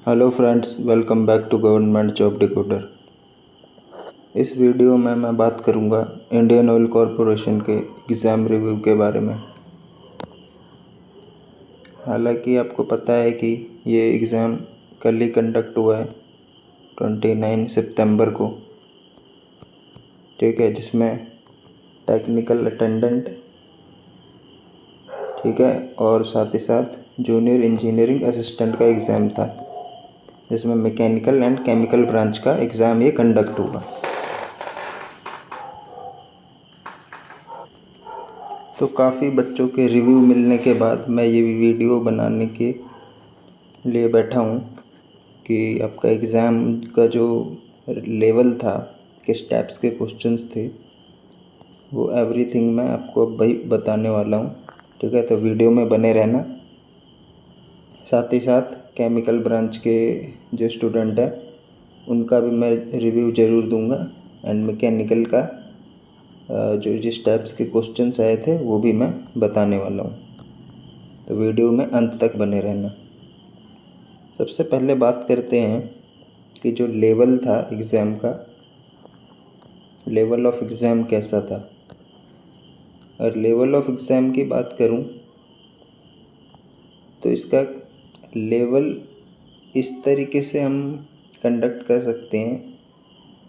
Hello friends, welcome back to government job decoder. इस video में मैं बात करूंगा इंडियन ऑयल कॉरपोरेशन के एग्ज़ाम रिव्यू के बारे में। हालांकि आपको पता है कि ये एग्ज़ाम कल ही कंडक्ट हुआ है 29 सितंबर को, ठीक है, जिसमें टेक्निकल अटेंडेंट, ठीक है, और साथ ही साथ जूनियर इंजीनियरिंग असिस्टेंट का एग्ज़ाम था, जिसमें मैकेनिकल एंड केमिकल ब्रांच का एग्ज़ाम ये कंडक्ट हुआ। तो काफ़ी बच्चों के रिव्यू मिलने के बाद मैं ये वीडियो बनाने के लिए बैठा हूँ कि आपका एग्ज़ाम का जो लेवल था, किस टाइप्स के क्वेश्चंस थे, वो एवरीथिंग मैं आपको भाई बताने वाला हूँ, ठीक है। तो वीडियो में बने रहना। साथ ही साथ केमिकल ब्रांच के जो स्टूडेंट हैं उनका भी मैं रिव्यू ज़रूर दूँगा, एंड मैकेनिकल का जो जिस टाइप्स के क्वेश्चंस आए थे वो भी मैं बताने वाला हूँ। तो वीडियो में अंत तक बने रहना। सबसे पहले बात करते हैं कि जो लेवल था एग्ज़ाम का, लेवल ऑफ एग्ज़ाम कैसा था। और लेवल ऑफ एग्ज़ाम की बात करूं तो इसका लेवल इस तरीके से हम कंडक्ट कर सकते हैं,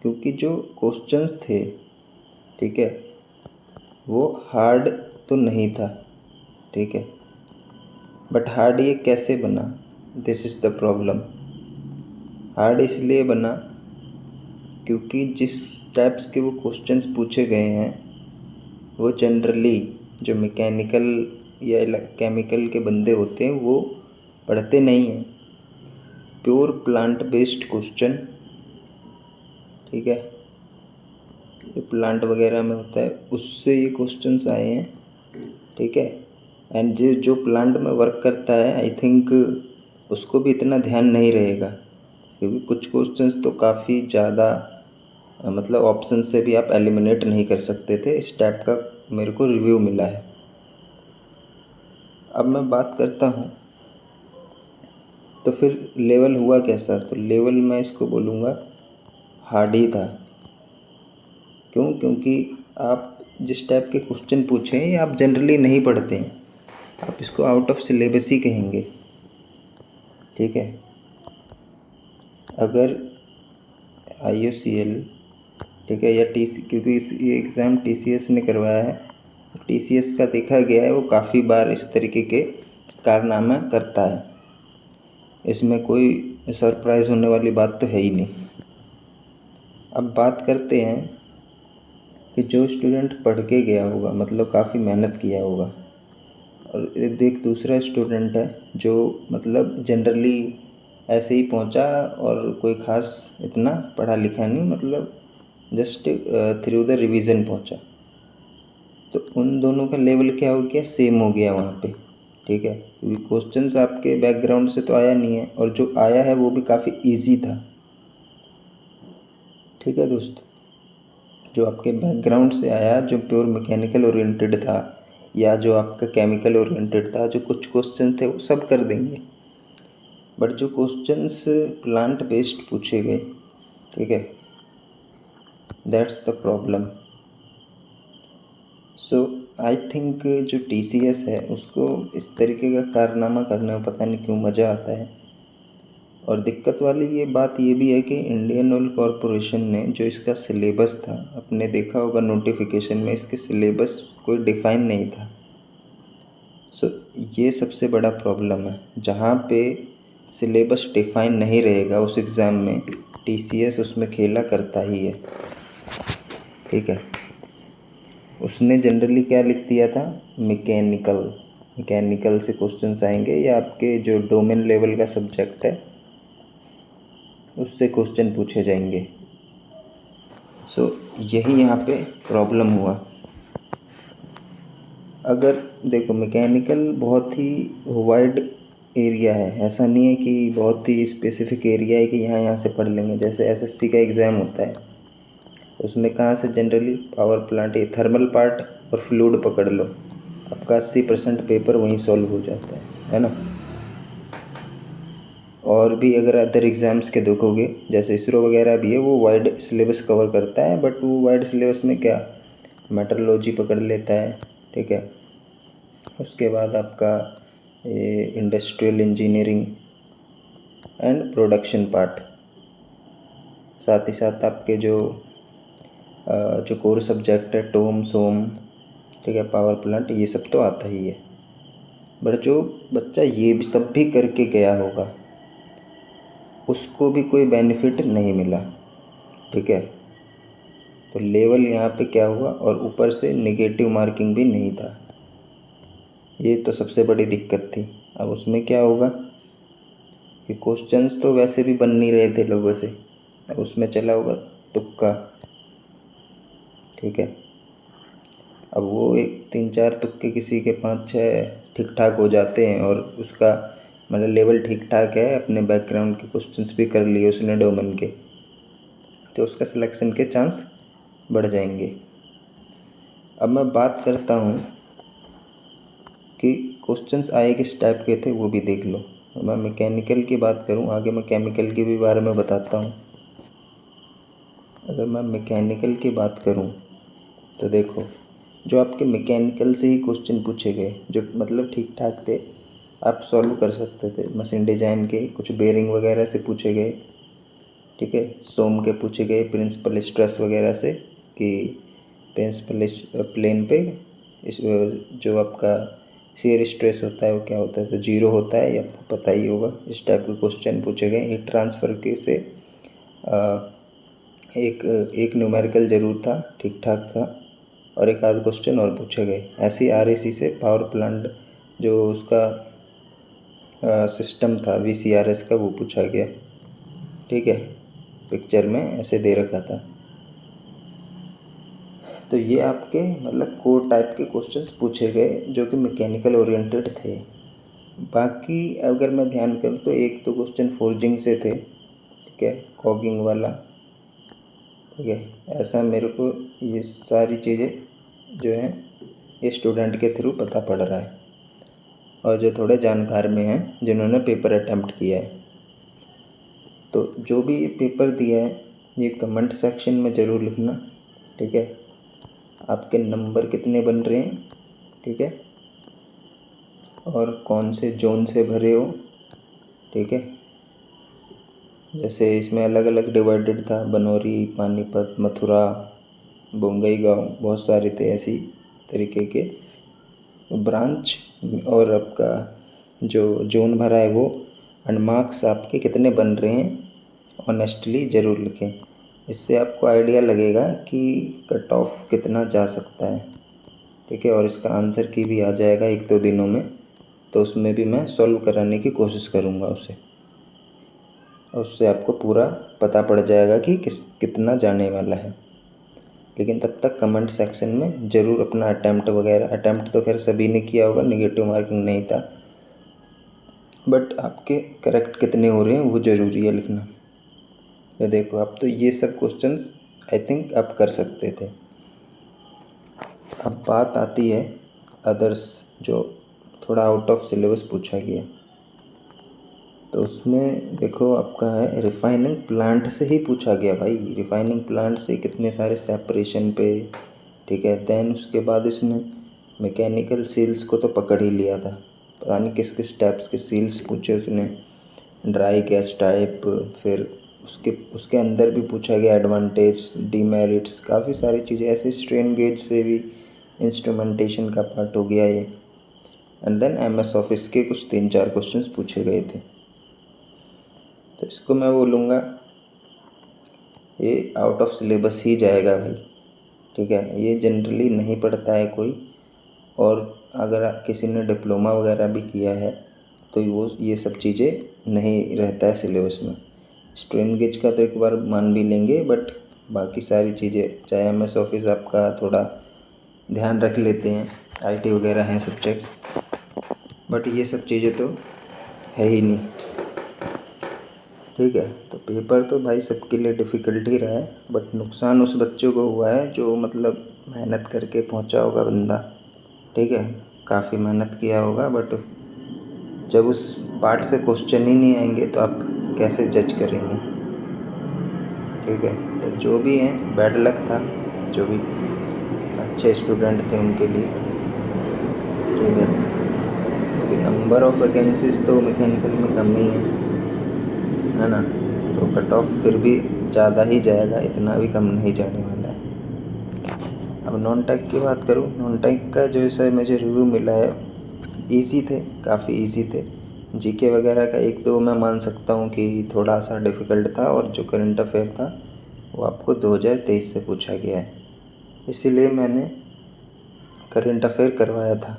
क्योंकि जो क्वेश्चंस थे, ठीक है, वो हार्ड तो नहीं था, ठीक है, बट हार्ड ये कैसे बना, this is the problem. Hard इसलिए बना क्योंकि जिस टाइप्स के वो क्वेश्चंस पूछे गए हैं वो जनरली जो मैकेनिकल या केमिकल के बंदे होते हैं वो पढ़ते नहीं हैं। प्योर प्लांट बेस्ड क्वेश्चन, ठीक है, जो प्लांट वगैरह में होता है उससे ये क्वेश्चंस आए हैं, ठीक है। एंड जो प्लांट में वर्क करता है, आई थिंक उसको भी इतना ध्यान नहीं रहेगा, क्योंकि कुछ क्वेश्चंस तो काफ़ी ज़्यादा मतलब ऑप्शन से भी आप एलिमिनेट नहीं कर सकते थे। इस टाइप का मेरे को रिव्यू मिला है। अब मैं बात करता हूँ तो फिर लेवल हुआ कैसा। तो लेवल मैं इसको बोलूँगा हार्ड ही था। क्यों? क्योंकि आप जिस टाइप के क्वेश्चन पूछे हैं ये आप जनरली नहीं पढ़ते हैं, आप इसको आउट ऑफ सिलेबस ही कहेंगे, ठीक है। अगर IOCL, ठीक है, या क्योंकि ये एग्ज़ाम TCS ने करवाया है, TCS का देखा गया है वो काफ़ी बार इस तरीके के कारनामा करता है। इसमें कोई सरप्राइज़ होने वाली बात तो है ही नहीं। अब बात करते हैं कि जो स्टूडेंट पढ़ के गया होगा, मतलब काफ़ी मेहनत किया होगा, और एक दूसरा स्टूडेंट है जो मतलब जनरली ऐसे ही पहुंचा और कोई ख़ास इतना पढ़ा लिखा नहीं, मतलब जस्ट थ्रू द रिवीजन पहुंचा। तो उन दोनों का लेवल क्या हो गया, सेम हो गया वहाँ पे, ठीक है, क्योंकि क्वेश्चंस आपके बैकग्राउंड से तो आया नहीं है, और जो आया है वो भी काफ़ी इजी था, ठीक है दोस्त। जो आपके बैकग्राउंड से आया, जो प्योर मैकेनिकल ओरिएंटेड था या जो आपका केमिकल ओरिएंटेड था, जो कुछ क्वेश्चन थे वो सब कर देंगे, बट जो क्वेश्चंस प्लांट बेस्ड पूछे गए, ठीक है, that's the problem. So I think जो TCS है उसको इस तरीके का कारनामा करने में पता नहीं क्यों मज़ा आता है। और दिक्कत वाली ये बात ये भी है कि इंडियन ऑयल कॉरपोरेशन ने जो इसका सिलेबस था, आपने देखा होगा नोटिफिकेशन में इसके सिलेबस कोई डिफ़ाइन नहीं था। सो ये सबसे बड़ा प्रॉब्लम है। जहाँ पे सिलेबस डिफ़ाइन नहीं रहेगा उस एग्ज़ाम में TCS उसमें खेला करता ही है, ठीक है। उसने जनरली क्या लिख दिया था, मैकेनिकल से क्वेश्चंस आएंगे, या आपके जो डोमेन लेवल का सब्जेक्ट है उससे क्वेश्चन पूछे जाएंगे। सो यही यहाँ पे प्रॉब्लम हुआ। अगर देखो मैकेनिकल बहुत ही वाइड एरिया है, ऐसा नहीं है कि बहुत ही स्पेसिफिक एरिया है कि यहाँ से पढ़ लेंगे। जैसे SSC का एग्ज़ाम होता है, उसमें कहाँ से जनरली पावर प्लांट, ये थर्मल पार्ट और फ्लूइड पकड़ लो, आपका 80% पेपर वहीं सॉल्व हो जाता है ना। और भी अगर अदर एग्ज़ाम्स के देखोगे, जैसे इसरो वगैरह भी है, वो वाइड सिलेबस कवर करता है, बट वो वाइड सिलेबस में क्या मेट्रोलॉजी पकड़ लेता है, ठीक है। उसके बाद आपका ये industrial engineering and production part, साथ ही साथ आपके जो कोर सब्जेक्ट है टोम सोम, ठीक है, पावर प्लांट, ये सब तो आता ही है। बट जो बच्चा ये भी सब भी करके गया होगा उसको भी कोई बेनिफिट नहीं मिला, ठीक है। तो लेवल यहाँ पे क्या हुआ, और ऊपर से नेगेटिव मार्किंग भी नहीं था, ये तो सबसे बड़ी दिक्कत थी। अब उसमें क्या होगा कि क्वेश्चंस तो वैसे भी बन नहीं रहे थे लोगों से, अब उसमें चला होगा तुक्का, ठीक है। अब वो एक 3-4 तुक्के किसी के 5-6 ठीक ठाक हो जाते हैं, और उसका मतलब लेवल ठीक ठाक है, अपने बैकग्राउंड के क्वेश्चंस भी कर लिए उसने डोमेन के, तो उसका सिलेक्शन के चांस बढ़ जाएंगे। अब मैं बात करता हूँ कि क्वेश्चंस आए किस टाइप के थे, वो भी देख लो। मैं मैकेनिकल की बात करूँ, आगे मैं केमिकल के भी बारे में बताता हूँ। अगर मैं मैकेनिकल की बात करूँ तो देखो, जो आपके मैकेनिकल से ही क्वेश्चन पूछे गए, जो मतलब ठीक ठाक थे, आप सॉल्व कर सकते थे। मशीन डिजाइन के कुछ बेरिंग वगैरह से पूछे गए, ठीक है। सोम के पूछे गए प्रिंसिपल स्ट्रेस वगैरह से, कि प्रिंसिपल प्लेन पे इस जो आपका शेयर स्ट्रेस होता है वो क्या होता है, तो जीरो होता है, ये आपको पता ही होगा। इस टाइप के क्वेश्चन पूछे गए। हीट ट्रांसफ़र के से एक न्यूमेरिकल ज़रूर था, ठीक ठाक था, और एक आध क्वेश्चन और पूछे गए। ऐसे ही RAC से पावर प्लांट जो उसका सिस्टम था VCRS का, वो पूछा गया, ठीक है। पिक्चर में ऐसे दे रखा था। तो ये आपके मतलब कोर टाइप के क्वेश्चंस पूछे गए जो कि मैकेनिकल ओरिएंटेड थे। बाकी अगर मैं ध्यान करूँ तो एक तो क्वेश्चन फोर्जिंग से थे, ठीक है, कॉगिंग वाला, ठीक है। ऐसा मेरे को ये सारी चीज़ें जो हैं ये स्टूडेंट के थ्रू पता पड़ रहा है, और जो थोड़े जानकार में हैं जिन्होंने पेपर अटैम्प्ट किया है। तो जो भी ये पेपर दिया है ये कमेंट सेक्शन में ज़रूर लिखना, ठीक है। आपके नंबर कितने बन रहे हैं, ठीक है, और कौन से जोन से भरे हो, ठीक है। जैसे इसमें अलग अलग डिवाइडेड था, बनौरी, पानीपत, मथुरा, बोंगईगांव, बहुत सारे थे ऐसी तरीके के ब्रांच, और आपका जो जोन भरा है वो, एंड मार्क्स आपके कितने बन रहे हैं ऑनेस्टली ज़रूर लिखें। इससे आपको आइडिया लगेगा कि कट ऑफ कितना जा सकता है, ठीक है। और इसका आंसर की भी आ जाएगा 1-2 दिनों में, तो उसमें भी मैं सॉल्व कराने की कोशिश करूँगा उसे, और उससे आपको पूरा पता पड़ जाएगा कि कितना जाने वाला है। लेकिन तब तक कमेंट सेक्शन में ज़रूर अपना अटैम्प्ट तो खैर सभी ने किया होगा, नेगेटिव मार्किंग नहीं था, बट आपके करेक्ट कितने हो रहे हैं वो ज़रूरी है लिखना। तो देखो, आप तो ये सब क्वेश्चंस आई थिंक आप कर सकते थे। अब बात आती है अदर्स, जो थोड़ा आउट ऑफ सिलेबस पूछा गया। तो उसमें देखो आपका है रिफाइनिंग प्लांट से ही पूछा गया भाई, रिफाइनिंग प्लांट से कितने सारे सेपरेशन पे, ठीक है। देन उसके बाद इसने मैकेनिकल सील्स को तो पकड़ ही लिया था, पता नहीं किस किस टाइप्स के सील्स पूछे उसने, ड्राई गैस टाइप, फिर उसके अंदर भी पूछा गया एडवांटेज डीमेरिट्स, काफ़ी सारी चीज़ें ऐसे। स्ट्रेन गेज से भी इंस्ट्रूमेंटेशन का पार्ट हो गया ये। एंड देन MS ऑफिस के कुछ 3-4 क्वेश्चंस पूछे गए थे। तो इसको मैं बोलूँगा ये आउट ऑफ सिलेबस ही जाएगा भाई, ठीक है। ये जनरली नहीं पढ़ता है कोई, और अगर किसी ने डिप्लोमा वगैरह भी किया है तो वो ये सब चीज़ें नहीं रहता है सिलेबस में। स्ट्रेन गेज का तो एक बार मान भी लेंगे, बट बाकी सारी चीज़ें, चाहे MS ऑफिस आपका थोड़ा ध्यान रख लेते हैं, IT वगैरह हैं सब्जेक्ट्स, बट ये सब चीज़ें तो है ही नहीं, ठीक है। तो पेपर तो भाई सबके लिए डिफ़िकल्ट ही रहा है, बट नुकसान उस बच्चों को हुआ है जो मतलब मेहनत करके पहुंचा होगा बंदा, ठीक है, काफ़ी मेहनत किया होगा, बट जब उस पार्ट से क्वेश्चन ही नहीं आएंगे तो आप कैसे जज करेंगे? ठीक है, तो जो भी हैं बैड लक था, जो भी अच्छे स्टूडेंट थे उनके लिए। ठीक है, क्योंकि नंबर ऑफ वैकेंसीज तो मैकेनिकल में कम ही है ना, तो कट ऑफ फिर भी ज़्यादा ही जाएगा, इतना भी कम नहीं जाने वाला है। अब नॉन टेक की बात करूँ, नॉन टेक का जो है मुझे रिव्यू मिला है, इजी थे, काफ़ी इजी थे। जीके वगैरह का एक दो मैं मान सकता हूँ कि थोड़ा सा डिफ़िकल्ट था, और जो करंट अफेयर था वो आपको 2023 से पूछा गया है, इसीलिए मैंने करंट अफेयर करवाया था,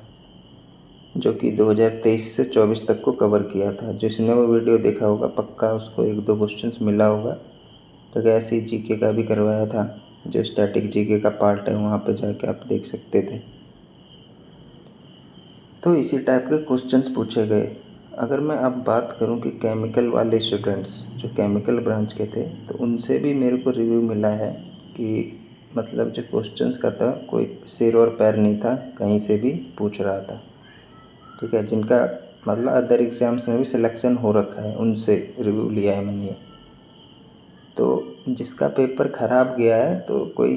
जो कि 2023 से 24 तक को कवर किया था। जिसने वो वीडियो देखा होगा पक्का उसको एक दो क्वेश्चंस मिला होगा। तो ऐसे ही जीके का भी करवाया था, जो स्टैटिक जीके का पार्ट है वहाँ पे जाके आप देख सकते थे। तो इसी टाइप के क्वेश्चंस पूछे गए। अगर मैं अब बात करूं कि केमिकल वाले स्टूडेंट्स जो केमिकल ब्रांच के थे, तो उनसे भी मेरे को रिव्यू मिला है कि मतलब जो क्वेश्चंस का था कोई सिर और पैर नहीं था, कहीं से भी पूछ रहा था। ठीक है, जिनका मतलब अदर एग्ज़ाम्स में भी सिलेक्शन हो रखा है उनसे रिव्यू लिया है मैंने। तो जिसका पेपर ख़राब गया है तो कोई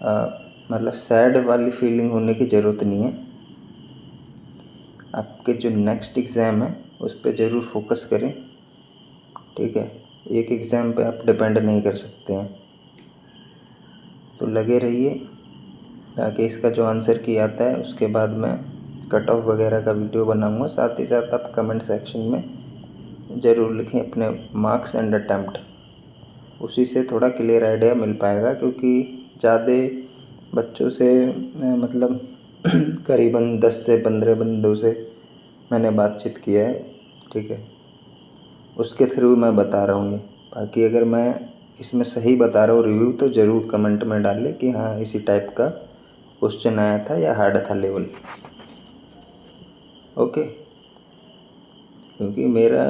मतलब सैड वाली फीलिंग होने की ज़रूरत नहीं है। आपके जो नेक्स्ट एग्ज़ाम है उस पर ज़रूर फोकस करें। ठीक है, एक एग्ज़ाम पे आप डिपेंड नहीं कर सकते हैं, तो लगे रहिए। ताकि इसका जो आंसर की आता है उसके बाद मैं कट ऑफ वगैरह का वीडियो बनाऊंगा। साथ ही साथ आप कमेंट सेक्शन में ज़रूर लिखें अपने मार्क्स एंड अटैम्प्ट, उसी से थोड़ा क्लियर आइडिया मिल पाएगा, क्योंकि ज़्यादा बच्चों से मतलब करीबन 10 से 15 बंदों से मैंने बातचीत किया है। ठीक है, उसके थ्रू मैं बता रहा हूँ ये। बाकी अगर मैं इसमें सही बता रहा हूँ रिव्यू, तो ज़रूर कमेंट में डालें कि हाँ इसी टाइप का क्वेश्चन आया था या हार्ड था लेवल। ओके, क्योंकि मेरा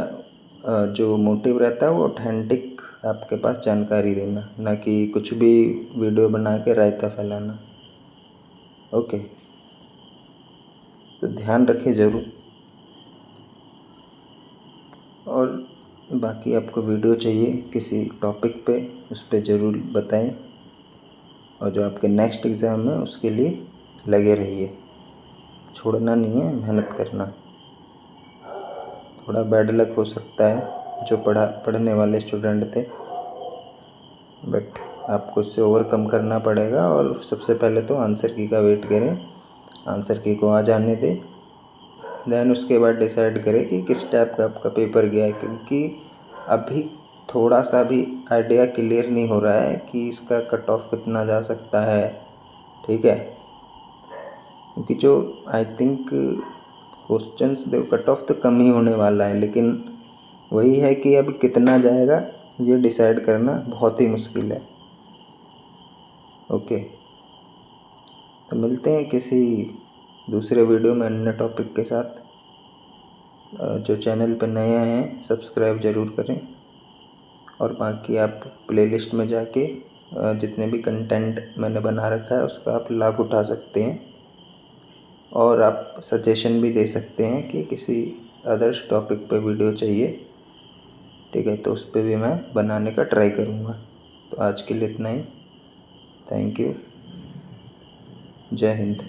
जो मोटिव रहता है वो ऑथेंटिक आपके पास जानकारी देना, ना कि कुछ भी वीडियो बना के रायता फैलाना। ओके, तो ध्यान रखें ज़रूर। और बाकी आपको वीडियो चाहिए किसी टॉपिक पे, उस पर ज़रूर बताएं, और जो आपके नेक्स्ट एग्ज़ाम है उसके लिए लगे रहिए, छोड़ना नहीं है, मेहनत करना। थोड़ा बैड लक हो सकता है जो पढ़ने वाले स्टूडेंट थे, बट आपको उससे ओवरकम करना पड़ेगा। और सबसे पहले तो आंसर की का वेट करें, आंसर की को आ जाने दें, देन उसके बाद डिसाइड करें कि किस टाइप का आपका पेपर गया है। क्योंकि अभी थोड़ा सा भी आइडिया क्लियर नहीं हो रहा है कि इसका कट ऑफ कितना जा सकता है। ठीक है, क्योंकि जो आई थिंक क्वेश्चंस देखो कट ऑफ तो कम ही होने वाला है, लेकिन वही है कि अब कितना जाएगा ये डिसाइड करना बहुत ही मुश्किल है। ओके, तो मिलते हैं किसी दूसरे वीडियो में अन्य टॉपिक के साथ। जो चैनल पर नए आए हैं सब्सक्राइब ज़रूर करें, और बाकी आप प्लेलिस्ट में जाके जितने भी कंटेंट मैंने बना रखा है उसका आप लाभ उठा सकते हैं, और आप सजेशन भी दे सकते हैं कि किसी अदर्स टॉपिक पे वीडियो चाहिए। ठीक है, तो उस पर भी मैं बनाने का ट्राई करूँगा। तो आज के लिए इतना ही, थैंक यू, जय हिंद।